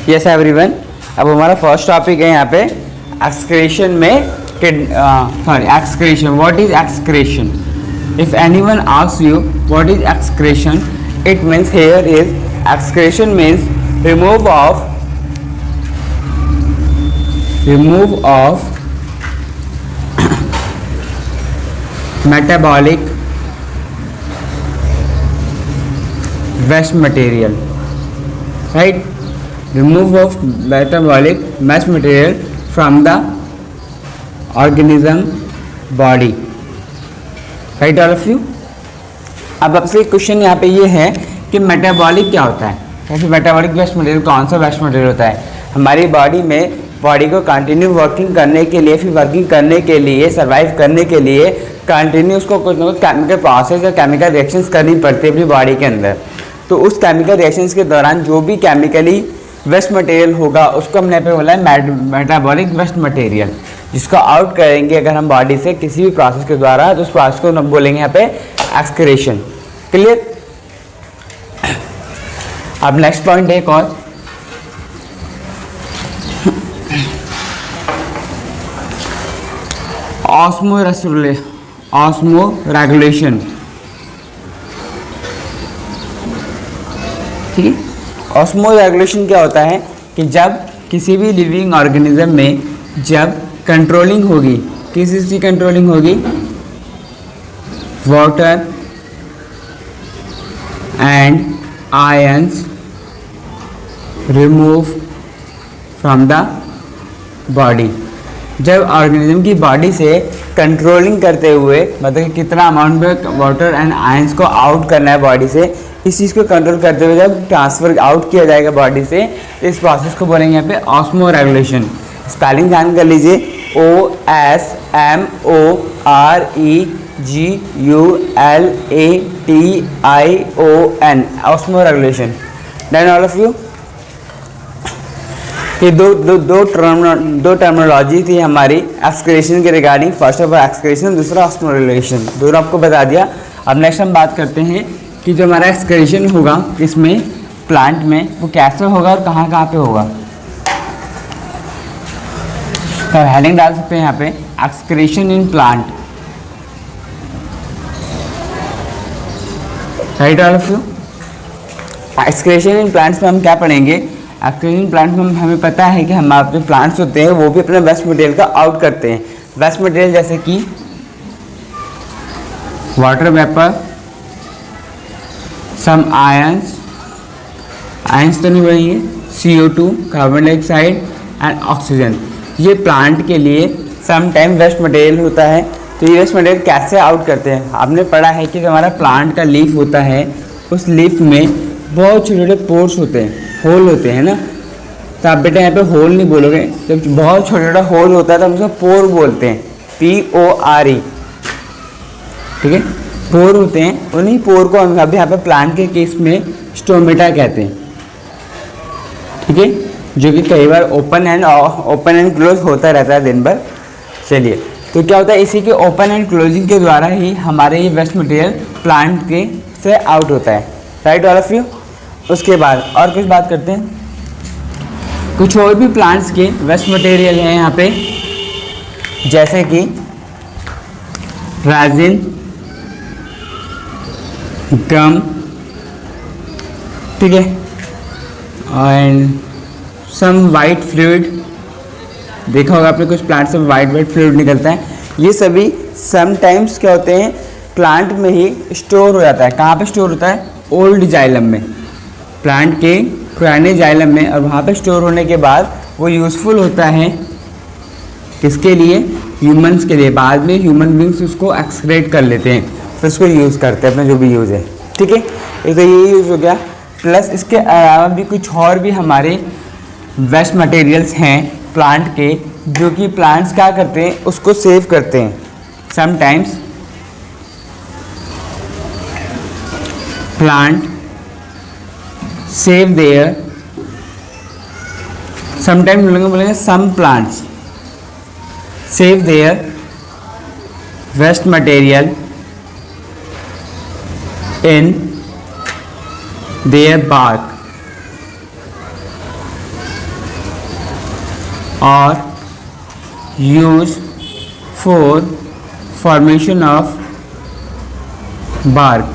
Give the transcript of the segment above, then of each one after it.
Yes everyone, अब हमारा first topic है यहाँ पे एक्सक्रीशन में excretion. What is excretion? If anyone asks you what is excretion, it means here is excretion means remove of metabolic waste material, right? Remove of metabolic waste material from the organism body, right all of you? अब आपसे question यहाँ पे ये है कि metabolic क्या होता है. कैसे मेटाबॉलिक वेस्ट मटेरियल कौन सा वेस्ट मटेरियल होता है? हमारी बॉडी में बॉडी को कंटिन्यू वर्किंग करने के लिए, फिर वर्किंग करने के लिए, सर्वाइव करने के लिए कंटिन्यू उसको कुछ ना कुछ केमिकल प्रोसेस या केमिकल रिएक्शंस करनी पड़ती है अपनी बॉडी के अंदर. तो उस केमिकल रिएक्शंस के दौरान जो भी केमिकली वेस्ट मटेरियल होगा उसको हमने यहाँ पे बोला है मेटाबॉलिक वेस्ट मटेरियल, जिसको आउट करेंगे अगर हम बॉडी से किसी भी प्रोसेस के द्वारा, तो उस प्रोसेस को हम बोलेंगे यहाँ पे एक्सक्रीशन. क्लियर? अब नेक्स्ट पॉइंट है एक और, ऑस्मोरेगुलेशन. ठीक है, ऑस्मोरेगुलेशन क्या होता है कि जब किसी भी लिविंग ऑर्गेनिज्म में जब कंट्रोलिंग होगी, किस चीज़ की कंट्रोलिंग होगी? Water and ions remove from the body. जब ऑर्गेनिज्म की बॉडी से कंट्रोलिंग करते हुए, मतलब कि कितना अमाउंट में वाटर एंड आयंस को आउट करना है बॉडी से, इस चीज़ को कंट्रोल करते हुए जब ट्रांसफर आउट किया जाएगा बॉडी से, इस प्रोसेस को बोलेंगे यहाँ पे ऑस्मोरेगुलेशन. स्पेलिंग ध्यान कर लीजिए, OSMOREGULATION, osmoregulation. Then all of you, ये दो टर्मिनोलॉजी थी हमारी एक्सक्रीशन के regarding. First of all excretion, दूसरा ऑस्मोरेगुलेशन, दोनों आपको बता दिया. अब नेक्स्ट हम बात करते हैं कि जो हमारा एक्सक्रीशन होगा इसमें प्लांट में, वो कैसे होगा और कहाँ कहाँ पे होगा. तो हेडिंग डाल सकते हैं यहाँ पे, excretion in plant. Right all of you? Excretion in plants में हम क्या पढ़ेंगे? एक्सक्रीशन प्लांट में हमें पता है कि हमारे जो प्लांट्स होते हैं वो भी अपने वेस्ट मटेरियल का आउट करते हैं. वेस्ट मटेरियल जैसे कि वाटर वेपर, सम आयंस तो नहीं बोलेंगे, CO2, carbon dioxide and oxygen. ये प्लांट के लिए सम टाइम वेस्ट मटेरियल होता है. तो ये वेस्ट मटेरियल कैसे आउट करते हैं? आपने पढ़ा है कि हमारा प्लांट का लीफ होता है, उस लीफ में बहुत छोटे छोटे पोर्स होते हैं, होल होते हैं ना. तो आप बेटा यहाँ पे होल नहीं बोलोगे, जब बहुत छोटा छोटा होल होता है तो हम उसको पोर बोलते हैं, PORE. ठीक है, पोर होते हैं, उन्हीं पोर को हम अभी यहाँ पे प्लांट के केस में स्टोमेटा कहते हैं. ठीक है, जो कि कई बार ओपन एंड क्लोज होता रहता है दिन भर. चलिए, तो क्या होता है, इसी के ओपन एंड क्लोजिंग के द्वारा ही हमारे ये वेस्ट मटेरियल प्लांट के से आउट होता है. Right all of you? उसके बाद और कुछ बात करते हैं. कुछ और भी प्लांट्स के वेस्ट मटेरियल हैं यहाँ पे, जैसे कि रेजिन, गम. ठीक है, एंड सम वाइट फ्लूइड. देखा होगा आपने कुछ प्लांट से वाइट फ्लूइड निकलता है. ये सभी समटाइम्स क्या होते हैं, प्लांट में ही स्टोर हो जाता है. कहाँ पे स्टोर होता है? ओल्ड जाइलम में, प्लांट के पुराने जाइलम में. और वहाँ पे स्टोर होने के बाद वो यूज़फुल होता है किसके लिए? ह्यूमंस के लिए. बाद में ह्यूमन बींग्स उसको एक्सक्रीट कर लेते हैं, फिर उसको यूज़ करते हैं अपना जो भी यूज़ है. ठीक है, एक तो ये यूज़ हो गया. प्लस इसके अलावा भी कुछ और भी हमारे वेस्ट मटेरियल्स हैं प्लांट के, जो कि प्लांट्स क्या करते हैं, उसको सेव करते हैं. Sometimes plant save their, sometimes बोलेंगे some plants save their waste material in their bark or used for formation of bark।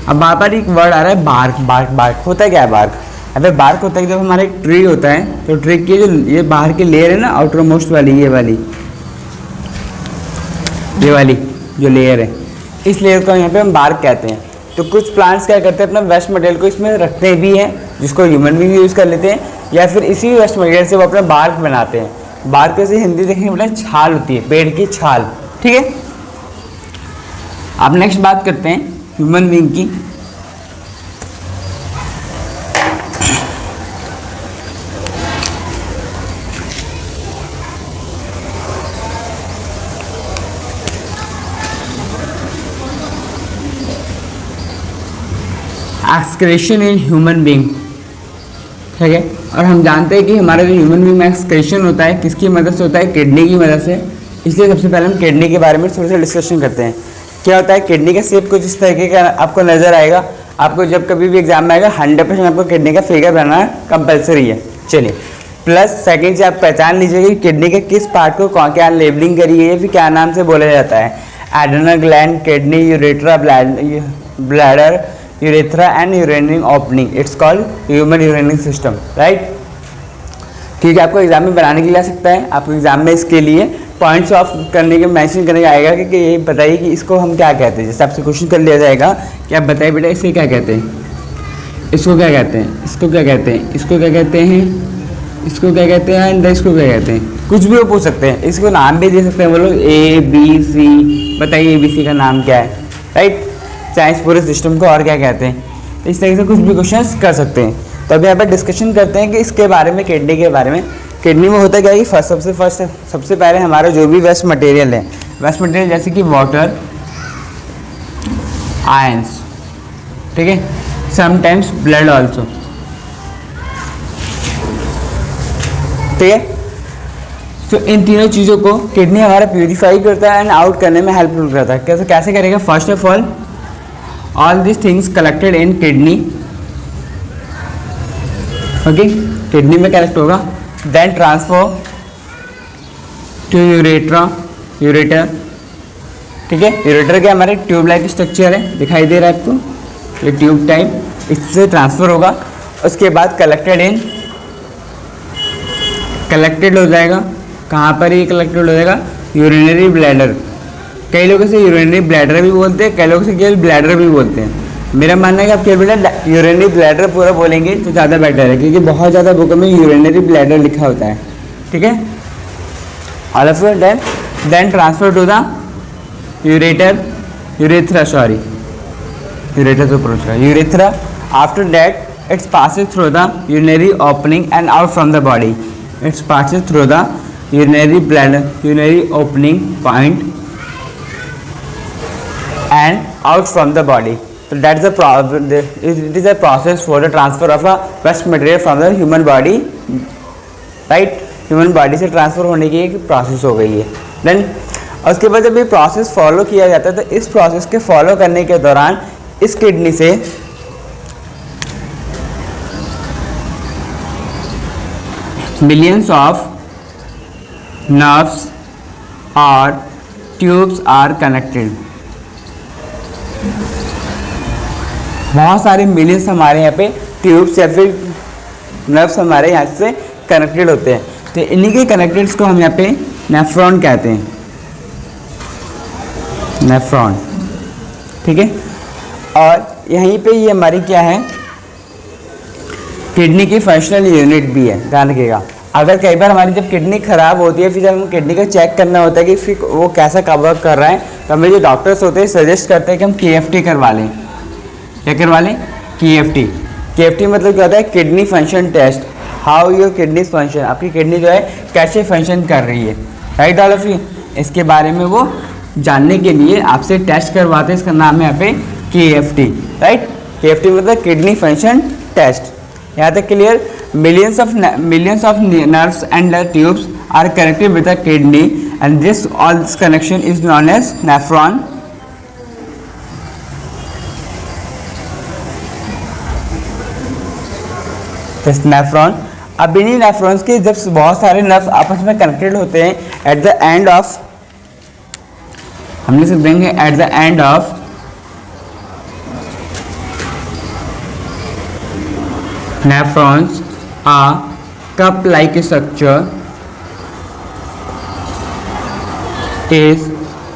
अब बार बार एक वर्ड आ रहा है बार्क, बार्क बार्क होता है क्या है बार्क? अबे बार्क होता है जब हमारा एक ट्री होता है तो ट्री की जो ये बाहर की लेयर है ना, आउटर मोस्ट वाली, ये वाली जो लेयर है, इस लेयर को यहाँ पे हम बार्क कहते हैं। तो कुछ प्लांट्स क्या करते हैं, अपना वेस्ट मटेरियल को इसमें रखते भी हैं, जिसको ह्यूमन भी यूज़ कर लेते हैं, या फिर इसी वेस्ट मटेरियल से वो अपना बार्क बनाते हैं। बार्क से हिंदी देखने में छाल होती है, पेड़ की छाल, ठीक है। अब नेक्स्ट बात करते हैं ह्यूमन बीइंग की। एक्सक्रेशन इन ह्यूमन बीइंग, ठीक है। और हम जानते हैं कि हमारा जो ह्यूमन बीइंग में एक्सक्रेशन होता है किसकी मदद से होता है, किडनी की मदद से। इसलिए सबसे पहले हम किडनी के बारे में थोड़ा सा डिस्कशन करते हैं। क्या होता है, किडनी का शेप कुछ इस तरीके का आपको नजर आएगा। आपको जब कभी भी एग्जाम में आएगा 100% आपको किडनी का फिगर बनाना कंपलसरी है। चलिए, प्लस सेकेंड से आप पहचान लीजिए कि किडनी के किस पार्ट को क्या लेबलिंग करी है, फिर क्या नाम से बोला जाता है। Adrenal gland, kidney, urethra, bladder, urethra and urinary opening, it's called human urinary system, right. क्योंकि आपको एग्जाम में बनाने के लिए आ सकता है, आपको एग्जाम में इसके लिए पॉइंट्स ऑफ करने के मेंशन करने का आएगा कि ये बताइए कि इसको हम क्या कहते हैं। जैसे आपसे क्वेश्चन कर लिया जाएगा कि आप बताइए बेटा इसे क्या कहते हैं, इसको क्या कहते हैं, इसको क्या कहते हैं, इसको क्या कहते हैं, इसको क्या कहते हैं, एंड इसको क्या कहते हैं। कुछ भी वो पूछ सकते हैं, इसको नाम भी दे सकते हैं, बोलो ABC, बताइए ABC का नाम क्या है, राइट। चाहे इस पूरे सिस्टम को और क्या कहते हैं, इस तरीके से कुछ भी क्वेश्चंस कर सकते हैं। तो अभी यहाँ पर डिस्कशन करते हैं कि इसके बारे में, किडनी के बारे में। किडनी में होता क्या है कि सबसे पहले हमारा जो भी वेस्ट मटेरियल है, वेस्ट मटेरियल जैसे कि वाटर, आयंस, ठीक है, समटाइम्स ब्लड ऑल्सो, ठीक है। तो इन तीनों चीज़ों को किडनी हमारा प्यूरिफाई करता है एंड आउट करने में हेल्पफुल करता है। कैसे करेगा? First of all these things collected in kidney, okay, kidney में कलेक्ट होगा, देन ट्रांसफर टू यूरेटर, ठीक है। यूरेटर के हमारे ट्यूब लाइक स्ट्रक्चर है, दिखाई दे रहा है आपको, ये ट्यूब टाइप, इससे ट्रांसफर होगा। उसके बाद कलेक्टेड हो जाएगा। कहाँ पर ये कलेक्टेड हो जाएगा? Urinary bladder. कई लोग इसे यूरिनरी ब्लैडर भी बोलते हैं, कई लोग इसे केवल ब्लैडर भी बोलते हैं। मेरा मानना है कि आप केवल यूरिनरी ब्लैडर पूरा बोलेंगे तो ज़्यादा बेटर है, क्योंकि बहुत ज़्यादा बुक में यूरिनरी ब्लैडर लिखा होता है, ठीक है। All of then transfer to the urethra. After that it's passes through the urinary opening and out from the body. It's passes through the urinary opening point and out from the body. So that's it is a process for the transfer of a waste material from the human body, right? Human body से transfer होने की एक process हो गई है। Then उसके बाद जब ये प्रोसेस फॉलो किया जाता है तो इस प्रोसेस के फॉलो करने के दौरान इस किडनी से मिलियंस ऑफ नर्व्स और ट्यूब्स आर कनेक्टेड। बहुत सारे मिलियंस हमारे यहाँ पे ट्यूब्स या फिर नर्व्स हमारे यहाँ से कनेक्टेड होते हैं। तो इन्हीं के कनेक्टेड्स को हम यहाँ पे नेफ्रॉन कहते हैं, नेफ्रॉन, ठीक है। और यहीं पे ये हमारी क्या है, किडनी की फंक्शनल यूनिट भी है, ध्यान रखिएगा। अगर कई बार हमारी जब किडनी ख़राब होती है, फिर जब हम किडनी का चेक करना होता है कि फिर वो कैसा कवर कर रहा है, तो हमें जो डॉक्टर्स होते हैं सजेस्ट करते हैं कि हम KFT करवा लें। क्या करवा लें? KFT मतलब क्या होता है? Kidney function test, how your kidney function, आपकी किडनी जो है कैसे फंक्शन कर रही है, राइट ऑल ऑफ यू। इसके बारे में वो जानने के लिए आपसे टेस्ट करवाते हैं, इसका नाम है यहाँ पे KFT, राइट। KFT मतलब किडनी फंक्शन टेस्ट। यहाँ तक clear? millions of nerves and tubes are connected with the kidney, and this connection is known as nephron. This nephron, अब इन्हीं नेफ्रॉन्स के जब बहुत सारे नर्व्स आपस में कनेक्टेड होते हैं एट द एंड ऑफ, हम लिख सकते हैं at the end of nephrons a cup like structure is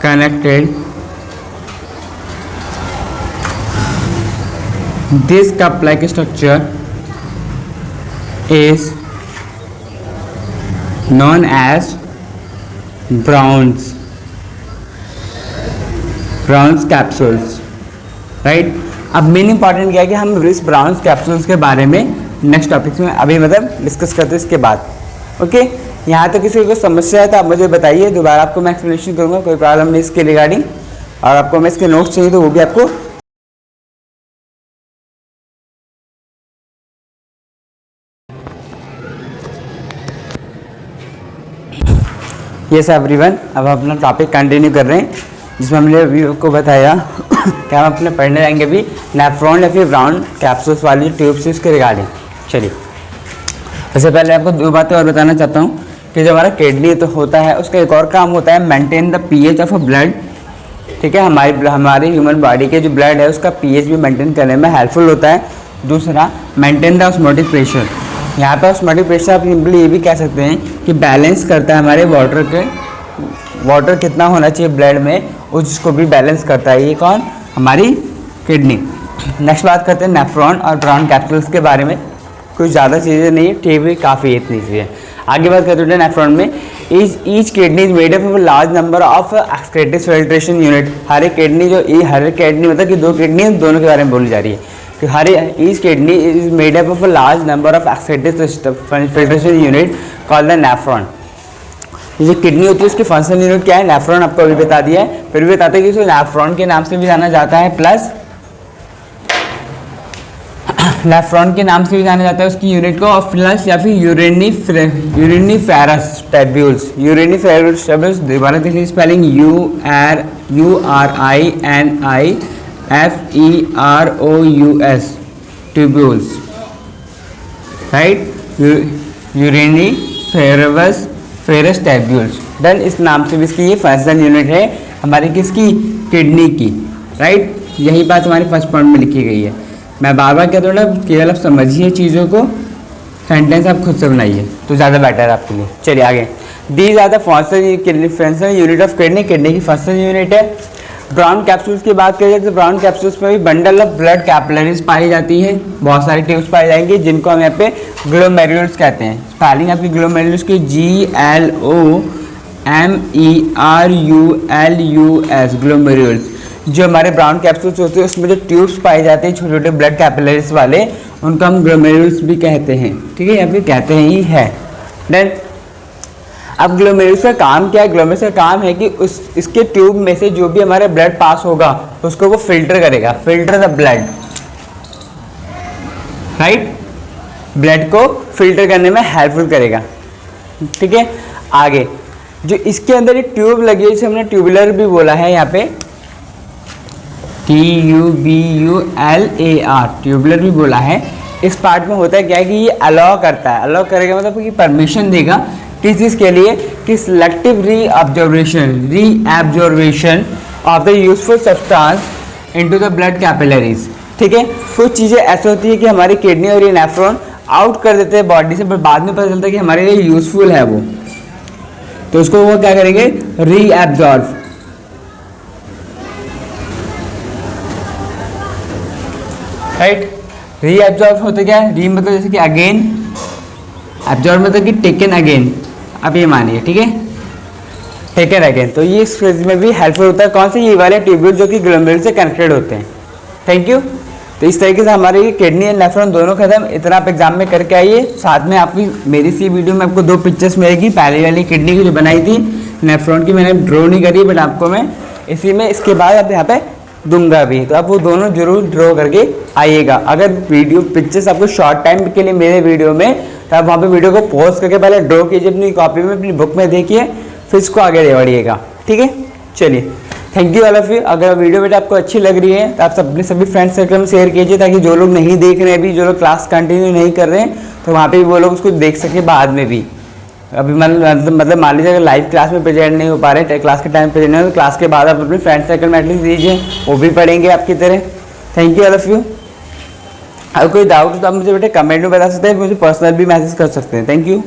connected. This cup-like structure is known as Brown's capsules, right? अब मेन इंपॉर्टेंट क्या है कि हम इस ब्राउन्स कैप्सूल्स के बारे में नेक्स्ट टॉपिक्स में अभी मतलब डिस्कस करते हैं इसके बाद। ओके, यहाँ तो किसी को समस्या है तो आप मुझे बताइए, दोबारा आपको मैं एक्सप्लेनेशन करूँगा, कोई प्रॉब्लम नहीं इसके रिगार्डिंग। और आपको मैं इसके नोट्स चाहिए तो वो भी आपको यस एवरीवन। अब हम अपना टॉपिक कंटिन्यू कर रहे हैं जिसमें हमने अभी आपको बताया कि हम अपने पढ़ने जाएंगे अभी नेफ्रॉन या फिर ब्राउन कैप्सूल्स वाली ट्यूब्स इसके रिगार्डिंग। चलिए, सबसे पहले आपको दो बातें और बताना चाहता हूँ कि जो हमारा किडनी तो होता है उसका एक और काम होता है maintain the pH of a blood. ठीक है, हमारी ह्यूमन बॉडी के जो ब्लड है उसका पीएच भी मेंटेन करने में हेल्पफुल होता है। दूसरा, मेंटेन द ऑस्मोटिक प्रेशर। यहाँ पर ऑस्मोटिक प्रेशर आप सिंपली ये भी कह सकते हैं कि बैलेंस करता है हमारे वाटर कितना होना चाहिए ब्लड में, उसको भी बैलेंस करता है। ये कौन? हमारी किडनी। नेक्स्ट बात करते हैं नेफ्रॉन और ब्राउन कैप्सूल्स के बारे में। कुछ ज़्यादा चीज़ें नहीं है, ठीक भी काफ़ी इतनी चीज़ें। आगे बात करते हैं नेफ्रॉन में, each kidney is made up of large number of excretive filtration unit. हर एक किडनी मतलब कि दो किडनी दोनों के बारे में बोली जा रही है कि each kidney is made up of a large number of excretive filtration unit called the nephron. ये जो किडनी होती है उसकी फंक्शनल यूनिट क्या है? नेफ्रॉन। आपको अभी बता दिया है, फिर भी बताते हैं कि इसे नेफ्रॉन के नाम से भी जाना जाता है, प्लस नेफ्रॉन के नाम से भी जाना जाता है उसकी यूनिट को, और प्लस या फिर यूरिनिफेरस ट्यूब्यूल्स। यूरिनिफेरस ट्यूब्यूल्स दोबारा देखिए spelling URINIFEROUS tubules, right? Uriniferous tubules. Then इस नाम से भी इसकी ये फंक्शनल यूनिट है हमारी किसकी? किडनी की, राइट? यही बात हमारी फर्स्ट पॉइंट में लिखी गई है। मैं बार बार कहता हूँ ना, केवल आप समझिए चीज़ों को, सेंटेंस आप खुद से बनाइए तो ज़्यादा बेटर है आपके लिए। चलिए आगे। These are the functional unit of kidney. Kidney की फंक्शनल यूनिट है। ब्राउन कैप्सूल्स की बात करें तो ब्राउन कैप्सूल्स में भी बंडल ऑफ ब्लड कैपिलरीज पाई जाती है, बहुत सारी ट्यूब्स पाई जाएंगी जिनको हम यहाँ पे ग्लोमेरुल्स कहते हैं। स्पेलिंग आपकी ग्लोमेरुल्स की GLOMERULUS ग्लोमेरुल्स। जो हमारे ब्राउन कैप्सूल्स होते हैं उसमें जो ट्यूब्स पाए जाते हैं छोटे छोटे ब्लड कैपिलरीज वाले, उनको हम ग्लोमेरुल्स भी कहते हैं। ठीक है, या फिर कहते हैं ही है। देन अब ग्लोमेरुल्स का काम क्या है? ग्लोमेरुल्स का काम है कि इसके ट्यूब में से जो भी हमारे ब्लड पास होगा उसको वो फिल्टर करेगा, filter the blood, right? Blood को फिल्टर करने में हेल्पफुल करेगा। ठीक है, आगे जो इसके अंदर एक ट्यूब लगी है जिसे हमने ट्यूबुलर भी बोला है, यहाँ पे TUBULAR ट्यूबुलर भी बोला है। इस पार्ट में होता है क्या है कि ये अलाउ करता है, अलाउ करेगा मतलब कि परमिशन देगा किस चीज़ के लिए? कि selective reabsorption of the useful substance into the blood capillaries. ठीक है, कुछ चीज़ें ऐसी होती है कि हमारी किडनी और ये नेफ्रॉन आउट कर देते हैं बॉडी से, पर बाद में पता चलता है कि हमारे लिए यूजफुल है वो, तो उसको वो क्या करेंगे? रीअब्जॉर्व। राइट? रीअब्जॉर्व होते क्या है? री मतलब जैसे कि अगेन, एब्जॉर्व मतलब कि टेकन अगेन। अब ये मानिए, ठीक है, टेकन अगेन। तो ये इस फेज में भी हेल्पफुल होता है। कौन से? ये वाले ट्यूब्यूल जो कि ग्लोमेरुल से कनेक्टेड होते हैं। Thank you. तो इस तरीके से हमारी किडनी एंड नेफ्रॉन दोनों खत्म। इतना आप एग्जाम में करके आइए। साथ में आपकी मेरी सी वीडियो में आपको दो पिक्चर्स मिलेगी, पहले वाली किडनी की जो बनाई थी, नेफ्रॉन की मैंने ड्रॉ नहीं करी, बट आपको मैं इसी में इसके बाद आप यहाँ पे दूंगा भी, तो आप वो दोनों जरूर ड्रॉ करके आइएगा। अगर वीडियो पिक्चर्स आपको शॉर्ट टाइम के लिए मेरे वीडियो में, तो आप वहाँ पे वीडियो को पॉज करके पहले ड्रॉ कीजिए अपनी कॉपी में, अपनी बुक में देखिए, फिर इसको आगे बढ़िएगा। ठीक है, चलिए, thank you all of you. अगर वीडियो बेटा आपको अच्छी लग रही है तो आप अपने सभी फ्रेंड्स सर्कल में शेयर कीजिए, ताकि जो लोग नहीं देख रहे हैं अभी, जो लोग क्लास कंटिन्यू नहीं कर रहे हैं, तो वहाँ पे भी वो लोग उसको देख सके बाद में भी। अभी मतलब मान लीजिए अगर लाइव क्लास में प्रेजेंट नहीं हो पा रहे, क्लास के टाइम प्रेजेंट नहीं हो, तो क्लास के बाद आप अपने फ्रेंड सर्कल में एटलीस्ट दीजिए, वो भी पढ़ेंगे आपकी तरह। Thank you all of you. अगर कोई डाउट तो आप मुझे बेटे कमेंट में बता सकते हैं, मुझे पर्सनल भी मैसेज कर सकते हैं। Thank you.